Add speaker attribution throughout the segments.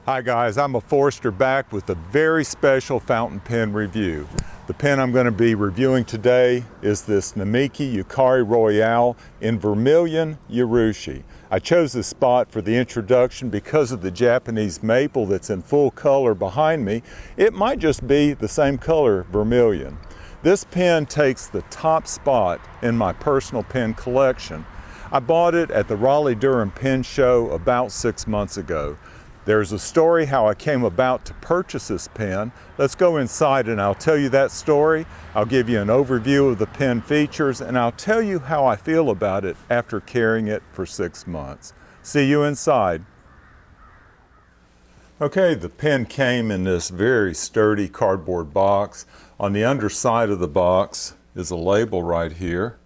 Speaker 1: Hi guys, I'm a Forester back with a very special fountain pen review. The pen I'm going to be reviewing today is this Namiki Yukari Royale in Vermilion Urushi. I chose this spot for the introduction because of the Japanese maple that's in full color behind me. It might just be the same color, Vermilion. This pen takes the top spot in my personal pen collection. I bought it at the Raleigh-Durham Pen Show about 6 months ago. There's a story how I came about to purchase this pen. Let's go inside and I'll tell you that story. I'll give you an overview of the pen features and I'll tell you how I feel about it after carrying it for 6 months. See you inside. Okay, the pen came in this very sturdy cardboard box. On the underside of the box is a label right here,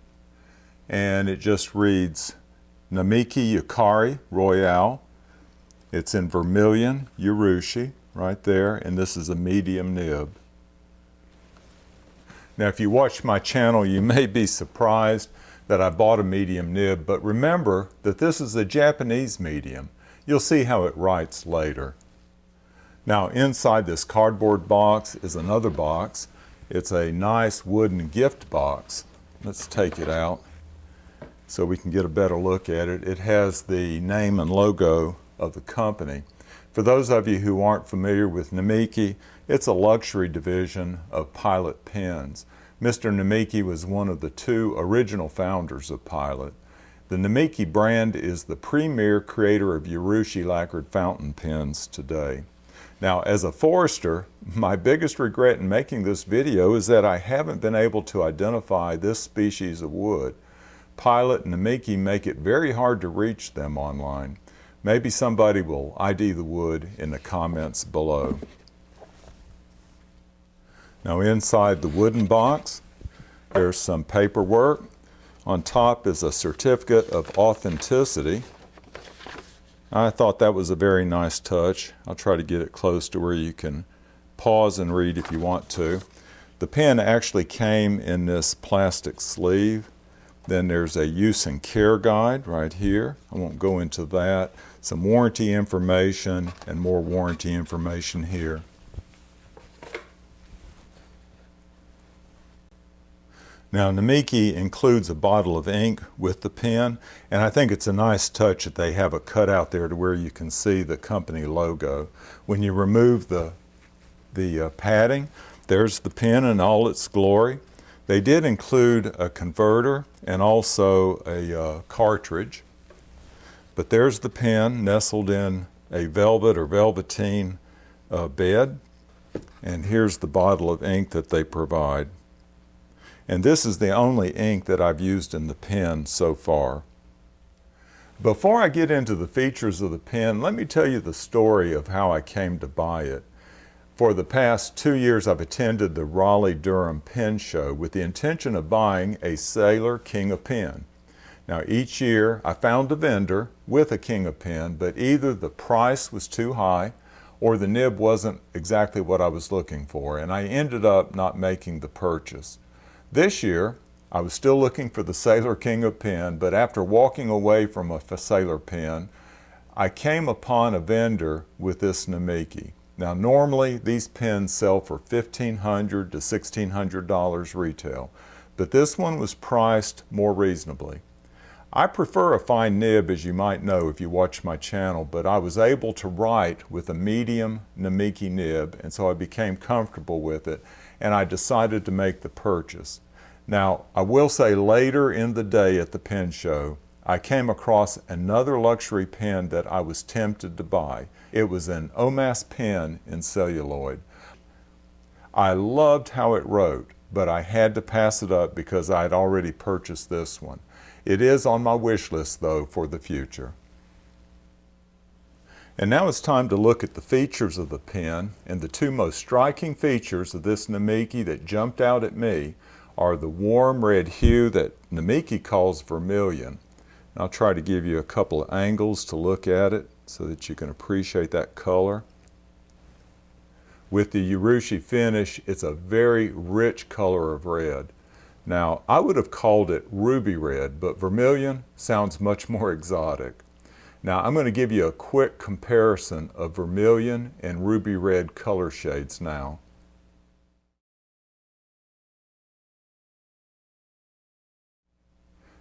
Speaker 1: and it just reads Namiki Yukari Royale. It's in Vermilion Urushi right there, and this is a medium nib. Now if you watch my channel, you may be surprised that I bought a medium nib, but remember that this is a Japanese medium. You'll see how it writes later. Now inside this cardboard box is another box. It's a nice wooden gift box. Let's take it out so we can get a better look at it. It has the name and logo of the company. For those of you who aren't familiar with Namiki, it's a luxury division of Pilot pens. Mr. Namiki was one of the 2 original founders of Pilot. The Namiki brand is the premier creator of Urushi lacquered fountain pens today. Now, as a Forester, my biggest regret in making this video is that I haven't been able to identify this species of wood. Pilot and Namiki make it very hard to reach them online. Maybe somebody will ID the wood in the comments below. Now inside the wooden box, there's some paperwork. On top is a certificate of authenticity. I thought that was a very nice touch. I'll try to get it close to where you can pause and read if you want to. The pen actually came in this plastic sleeve. Then there's a use and care guide right here. I won't go into that. Some warranty information and more warranty information here. Now Namiki includes a bottle of ink with the pen, and I think it's a nice touch that they have a cutout there to where you can see the company logo. When you remove the padding, there's the pen in all its glory. They did include a converter and also a cartridge. But there's the pen nestled in a velvet or velveteen bed. And here's the bottle of ink that they provide. And this is the only ink that I've used in the pen so far. Before I get into the features of the pen, let me tell you the story of how I came to buy it. For the past 2 years, I've attended the Raleigh-Durham Pen Show with the intention of buying a Sailor King of Pen. Now each year I found a vendor with a King of Pen, but either the price was too high or the nib wasn't exactly what I was looking for, and I ended up not making the purchase. This year I was still looking for the Sailor King of Pen, but after walking away from a Sailor pen, I came upon a vendor with this Namiki. Now normally these pens sell for $1,500 to $1,600 retail, but this one was priced more reasonably. I prefer a fine nib, as you might know if you watch my channel, but I was able to write with a medium Namiki nib, and so I became comfortable with it, and I decided to make the purchase. Now, I will say later in the day at the pen show, I came across another luxury pen that I was tempted to buy. It was an Omas pen in celluloid. I loved how it wrote, but I had to pass it up because I had already purchased this one. It is on my wish list though for the future. And now it's time to look at the features of the pen, and the 2 most striking features of this Namiki that jumped out at me are the warm red hue that Namiki calls vermilion. And I'll try to give you a couple of angles to look at it so that you can appreciate that color. With the Urushi finish, it's a very rich color of red. Now, I would have called it ruby red, but vermilion sounds much more exotic. Now I'm going to give you a quick comparison of vermilion and ruby red color shades now.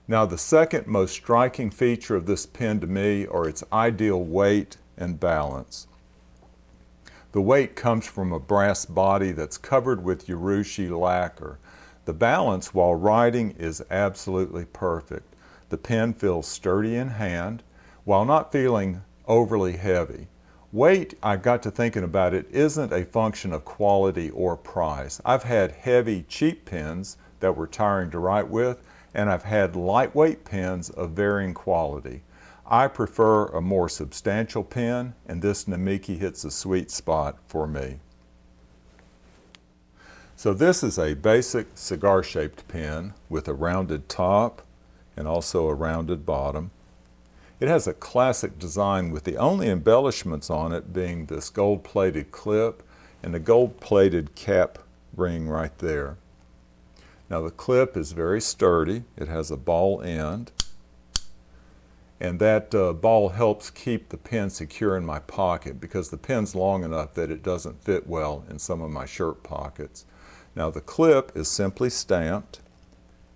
Speaker 1: Now the second most striking feature of this pen to me are its ideal weight and balance. The weight comes from a brass body that's covered with urushi lacquer. The balance while writing is absolutely perfect. The pen feels sturdy in hand while not feeling overly heavy. Weight, I got to thinking about it, isn't a function of quality or price. I've had heavy, cheap pens that were tiring to write with, and I've had lightweight pens of varying quality. I prefer a more substantial pen, and this Namiki hits a sweet spot for me. So this is a basic cigar-shaped pen with a rounded top and also a rounded bottom. It has a classic design with the only embellishments on it being this gold-plated clip and the gold-plated cap ring right there. Now the clip is very sturdy. It has a ball end, and that ball helps keep the pen secure in my pocket because the pen's long enough that it doesn't fit well in some of my shirt pockets. Now the clip is simply stamped.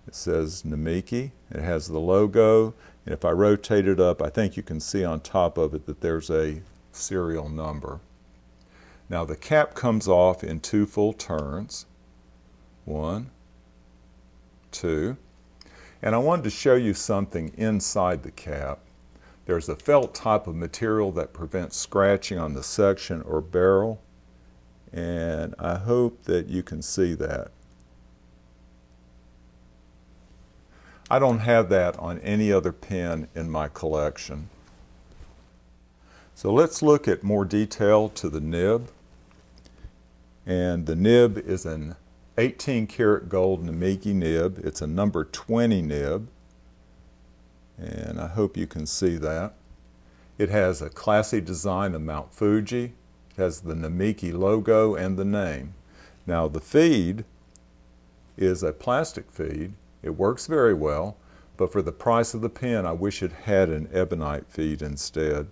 Speaker 1: It says Namiki. It has the logo, and if I rotate it up, I think you can see on top of it that there's a serial number. Now the cap comes off in 2 full turns. 1, 2. And I wanted to show you something inside the cap. There's a felt type of material that prevents scratching on the section or barrel, and I hope that you can see that. I don't have that on any other pen in my collection. So let's look at more detail to the nib. And the nib is an 18 karat gold Namiki nib. It's a number 20 nib, and I hope you can see that. It has a classy design of Mount Fuji. It has the Namiki logo and the name. Now the feed is a plastic feed. It works very well, but for the price of the pen, I wish it had an ebonite feed instead.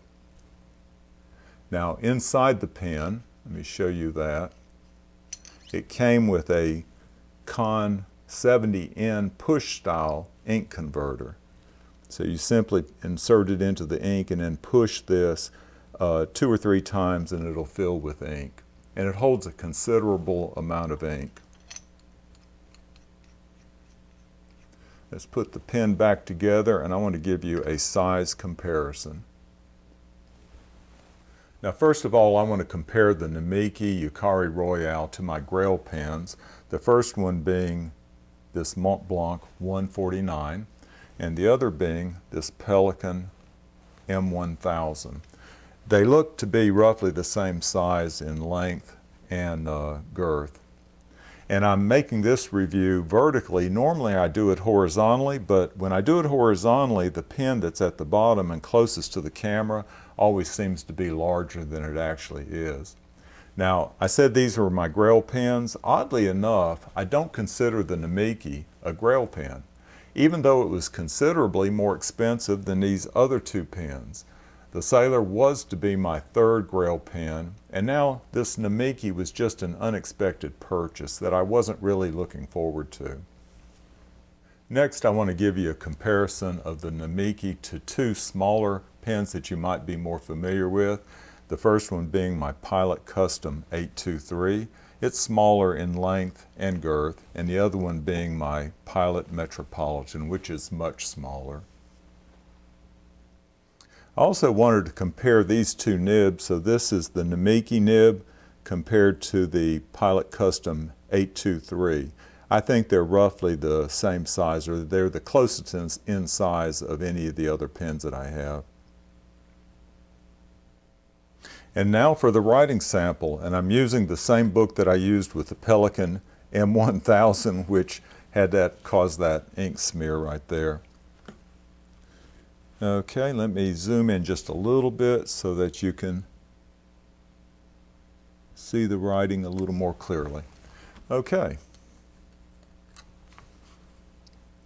Speaker 1: Now inside the pen, let me show you that. It came with a Con 70N push style ink converter. So you simply insert it into the ink and then push this 2 or 3 times and it'll fill with ink. And it holds a considerable amount of ink. Let's put the pen back together, and I want to give you a size comparison. Now first of all, I want to compare the Namiki Yukari Royale to my Grail pens, the first one being this Mont Blanc 149 and the other being this Pelican M1000. They look to be roughly the same size in length and girth. And I'm making this review vertically. Normally I do it horizontally, but when I do it horizontally, the pen that's at the bottom and closest to the camera always seems to be larger than it actually is. Now, I said these were my Grail pens. Oddly enough, I don't consider the Namiki a Grail pen, even though it was considerably more expensive than these other 2 pens. The Sailor was to be my 3rd Grail pen, and now this Namiki was just an unexpected purchase that I wasn't really looking forward to. Next, I want to give you a comparison of the Namiki to 2 smaller pens that you might be more familiar with. The first one being my Pilot Custom 823. It's smaller in length and girth, and the other one being my Pilot Metropolitan, which is much smaller. I also wanted to compare these 2 nibs. So this is the Namiki nib compared to the Pilot Custom 823. I think they're roughly the same size, or they're the closest in size of any of the other pens that I have. And now for the writing sample, and I'm using the same book that I used with the Pelican M1000, which had caused that ink smear right there. Okay, let me zoom in just a little bit so that you can see the writing a little more clearly. Okay.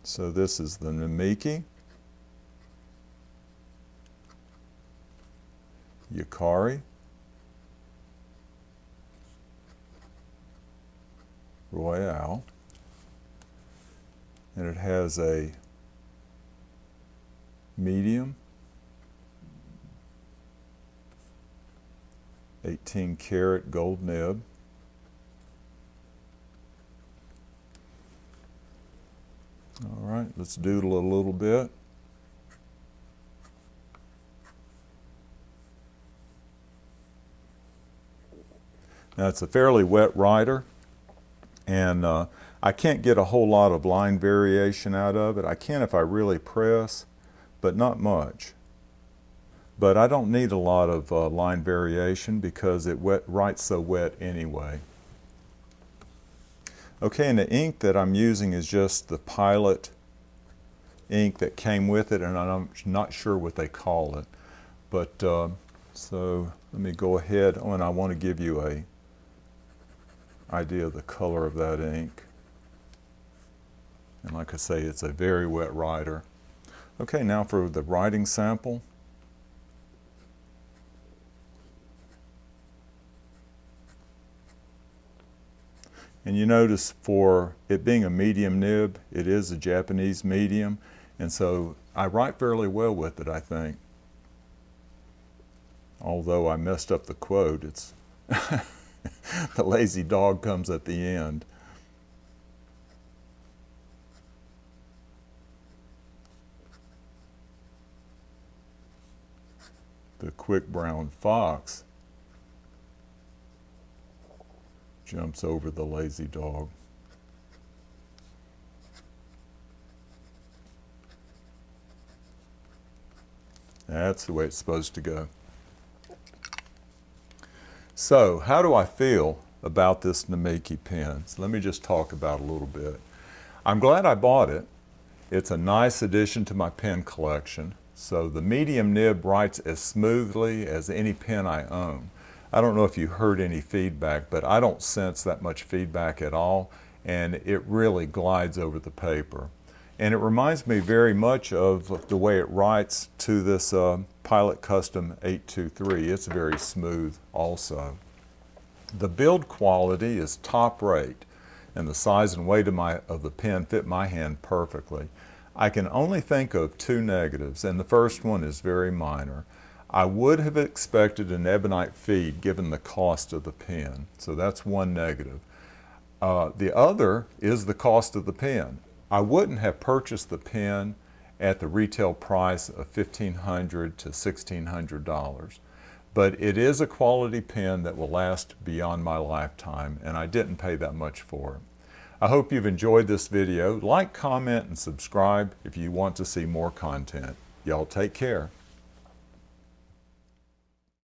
Speaker 1: So this is the Namiki. Yukari Royale, and it has a medium 18 karat gold nib. All right, let's doodle a little bit. Now it's a fairly wet writer, and I can't get a whole lot of line variation out of it. I can if I really press, but not much. But I don't need a lot of line variation because it writes so wet anyway. Okay, and the ink that I'm using is just the Pilot ink that came with it, and I'm not sure what they call it. But so let me go ahead, and I want to give you an idea of the color of that ink. And like I say, it's a very wet writer. Okay, now for the writing sample. And you notice for it being a medium nib, it is a Japanese medium, and so I write fairly well with it, I think. Although I messed up the quote, it's the lazy dog comes at the end. The quick brown fox jumps over the lazy dog. That's the way it's supposed to go. So, how do I feel about this Namiki pen? So let me just talk about it a little bit. I'm glad I bought it. It's a nice addition to my pen collection. So the medium nib writes as smoothly as any pen I own. I don't know if you heard any feedback, but I don't sense that much feedback at all, and it really glides over the paper. And it reminds me very much of the way it writes to this Pilot Custom 823. It's very smooth also. The build quality is top rate, and the size and weight of the pen fit my hand perfectly. I can only think of two negatives, and the first one is very minor. I would have expected an ebonite feed given the cost of the pen, so that's one negative. The other is the cost of the pen. I wouldn't have purchased the pen at the retail price of $1,500 to $1,600, but it is a quality pen that will last beyond my lifetime, and I didn't pay that much for it. I hope you've enjoyed this video. Like, comment, and subscribe if you want to see more content. Y'all take care.